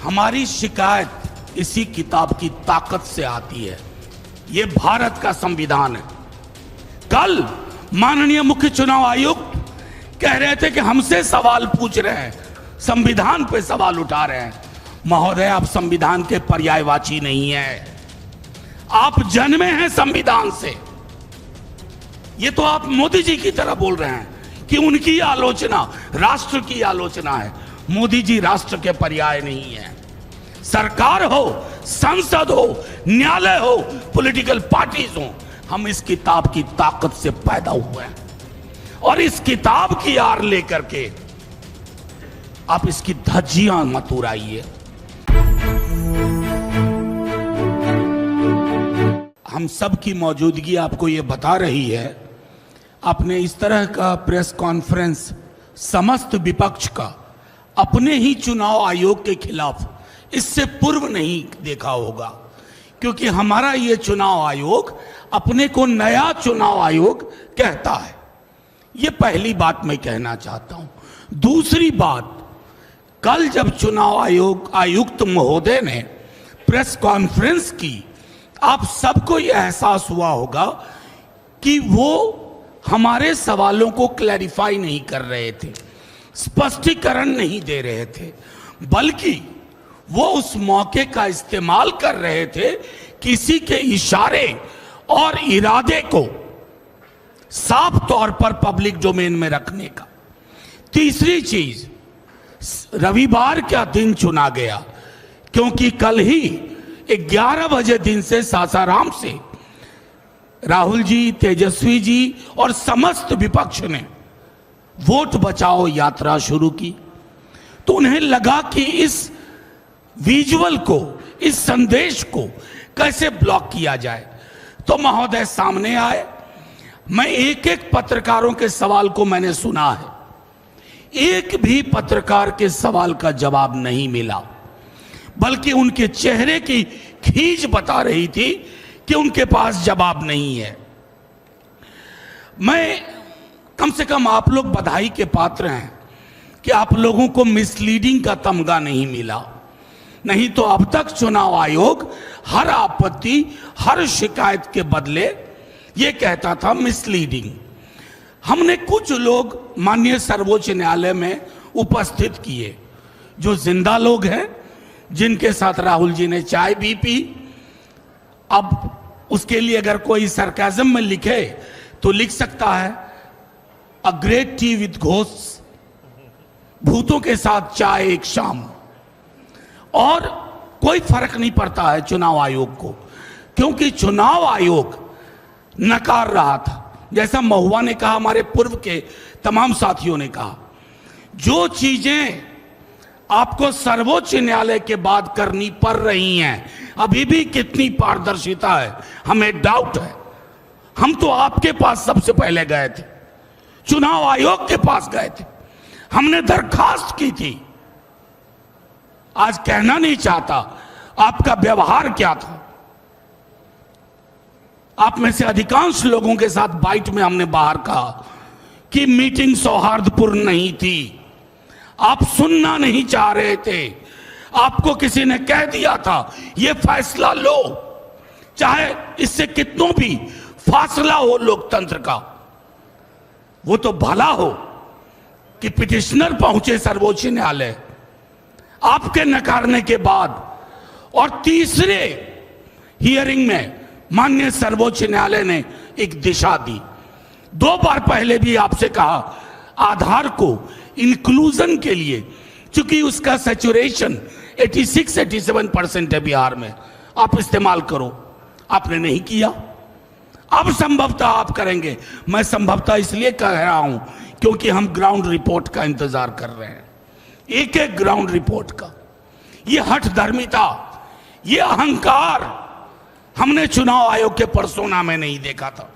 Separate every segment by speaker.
Speaker 1: हमारी शिकायत इसी किताब की ताकत से आती है। ये भारत का संविधान है। कल माननीय मुख्य चुनाव आयुक्त कह रहे थे कि हमसे सवाल पूछ रहे हैं, संविधान पे सवाल उठा रहे हैं। महोदय, आप संविधान के पर्यायवाची नहीं है, आप जन्मे हैं संविधान से। ये तो आप मोदी जी की तरह बोल रहे हैं कि उनकी आलोचना राष्ट्र की आलोचना है। मोदी जी राष्ट्र के पर्याय नहीं है। सरकार हो, संसद हो, न्यायालय हो, पॉलिटिकल पार्टीज हो, हम इस किताब की ताकत से पैदा हुए हैं और इस किताब की आड़ लेकर के आप इसकी धज्जियां मत उड़ाइए। हम सब की मौजूदगी आपको ये बता रही है। आपने इस तरह का प्रेस कॉन्फ्रेंस समस्त विपक्ष का अपने ही चुनाव आयोग के खिलाफ इससे पूर्व नहीं देखा होगा, क्योंकि हमारा ये चुनाव आयोग अपने को नया चुनाव आयोग कहता है। ये पहली बात मैं कहना चाहता हूं। दूसरी बात, कल जब चुनाव आयोग आयुक्त महोदय ने प्रेस कॉन्फ्रेंस की, आप सबको यह एहसास हुआ होगा कि वो हमारे सवालों को क्लैरिफाई नहीं कर रहे थे, स्पष्टीकरण नहीं दे रहे थे, बल्कि वो उस मौके का इस्तेमाल कर रहे थे किसी के इशारे और इरादे को साफ तौर पर पब्लिक डोमेन में रखने का। तीसरी चीज, रविवार का दिन चुना गया क्योंकि कल ही 11 बजे दिन से सासाराम से राहुल जी, तेजस्वी जी और समस्त विपक्ष ने वोट बचाओ यात्रा शुरू की। तो उन्हें लगा कि इस विजुअल को, इस संदेश को कैसे ब्लॉक किया जाए। तो महोदय सामने आए। मैं एक एक पत्रकारों के सवाल को मैंने सुना है, एक भी पत्रकार के सवाल का जवाब नहीं मिला, बल्कि उनके चेहरे की खींच बता रही थी कि उनके पास जवाब नहीं है। मैं कम से कम आप लोग बधाई के पात्र हैं कि आप लोगों को मिसलीडिंग का तमगा नहीं मिला। नहीं तो अब तक चुनाव आयोग हर आपत्ति, हर शिकायत के बदले ये कहता था मिसलीडिंग। हमने कुछ लोग माननीय सर्वोच्च न्यायालय में उपस्थित किए, जो जिंदा लोग हैं, जिनके साथ राहुल जी ने चाय भी पी। अब उसके लिए अगर कोई सरकाज़म में लिखे तो लिख सकता है, a great T with ghost, भूतों के साथ चाय एक शाम। और कोई फर्क नहीं पड़ता है चुनाव आयोग को, क्योंकि चुनाव आयोग नकार रहा था। जैसा महुआ ने कहा, हमारे पूर्व के तमाम साथियों ने कहा, जो चीजें आपको सर्वोच्च न्यायालय के बाद करनी पड़ रही हैं, अभी भी कितनी पारदर्शिता है हमें डाउट है। हम तो आपके पास सबसे पहले गए थे, चुनाव आयोग के पास गए थे, हमने दरखास्त की थी। आज कहना नहीं चाहता आपका व्यवहार क्या था। आप में से अधिकांश लोगों के साथ बाइट में हमने बाहर कहा कि मीटिंग सौहार्दपूर्ण नहीं थी, आप सुनना नहीं चाह रहे थे। आपको किसी ने कह दिया था ये फैसला लो, चाहे इससे कितनों भी फासला हो लोकतंत्र का। वो तो भला हो कि पिटिशनर पहुंचे सर्वोच्च न्यायालय आपके नकारने के बाद, और तीसरे हियरिंग में माननीय सर्वोच्च न्यायालय ने एक दिशा दी। 2 बार पहले भी आपसे कहा आधार को इंक्लूजन के लिए, चूंकि उसका सैचुरेशन 86-87% है बिहार में, आप इस्तेमाल करो। आपने नहीं किया। अब संभवतः आप करेंगे। मैं संभवतः इसलिए कह रहा हूं क्योंकि हम ग्राउंड रिपोर्ट का इंतजार कर रहे हैं, एक एक ग्राउंड रिपोर्ट का। ये हठधर्मिता, ये अहंकार हमने चुनाव आयोग के पर्सोना में नहीं देखा था।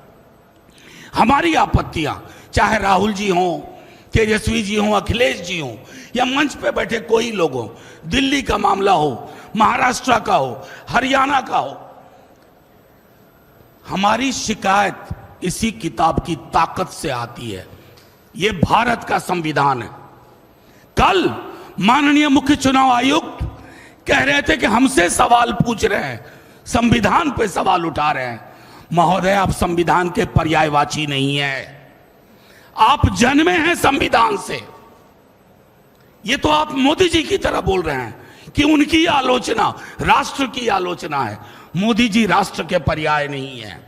Speaker 1: हमारी आपत्तियां, चाहे राहुल जी हों, तेजस्वी जी हों, अखिलेश जी हों, या मंच पे बैठे कोई लोग हों, दिल्ली का मामला हो, महाराष्ट्र का हो, हरियाणा का हो, हमारी शिकायत इसी किताब की ताकत से आती है। ये भारत का संविधान है। कल माननीय मुख्य चुनाव आयुक्त कह रहे थे कि हमसे सवाल पूछ रहे हैं, संविधान पे सवाल उठा रहे हैं। महोदय, आप संविधान के पर्यायवाची नहीं है, आप जन्मे हैं संविधान से। ये तो आप मोदी जी की तरह बोल रहे हैं कि उनकी आलोचना राष्ट्र की आलोचना है। मोदी जी राष्ट्र के पर्याय नहीं है।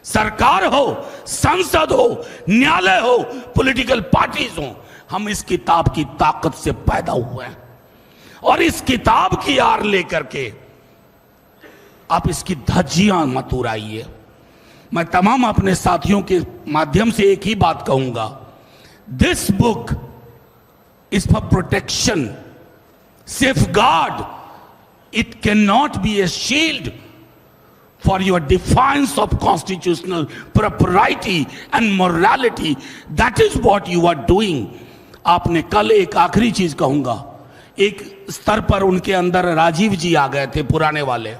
Speaker 1: सरकार हो, संसद हो, न्यायालय हो, पॉलिटिकल पार्टीज हो, हम इस किताब की ताकत से पैदा हुए हैं और इस किताब की आड़ लेकर के आप इसकी धज्जियां मत उड़ाइए। मैं तमाम अपने साथियों के माध्यम से एक ही बात कहूंगा, this book is for protection, safeguard, it can not be A shield for your defiance of constitutional propriety and morality. That is what you are doing. आपने कल एक आखिरी चीज कहूंगा, एक स्तर पर उनके अंदर राजीव जी आ गए थे, पुराने वाले,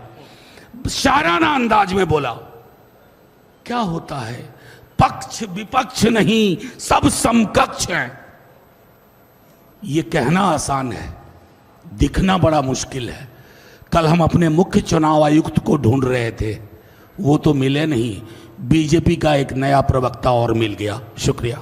Speaker 1: शाराना अंदाज में बोला, क्या होता है, पक्ष विपक्ष नहीं, सब समकक्ष हैं। ये कहना आसान है, दिखना बड़ा मुश्किल है। कल हम अपने मुख्य चुनाव आयुक्त को ढूंढ रहे थे, वो तो मिले नहीं, बीजेपी का एक नया प्रवक्ता और मिल गया। शुक्रिया।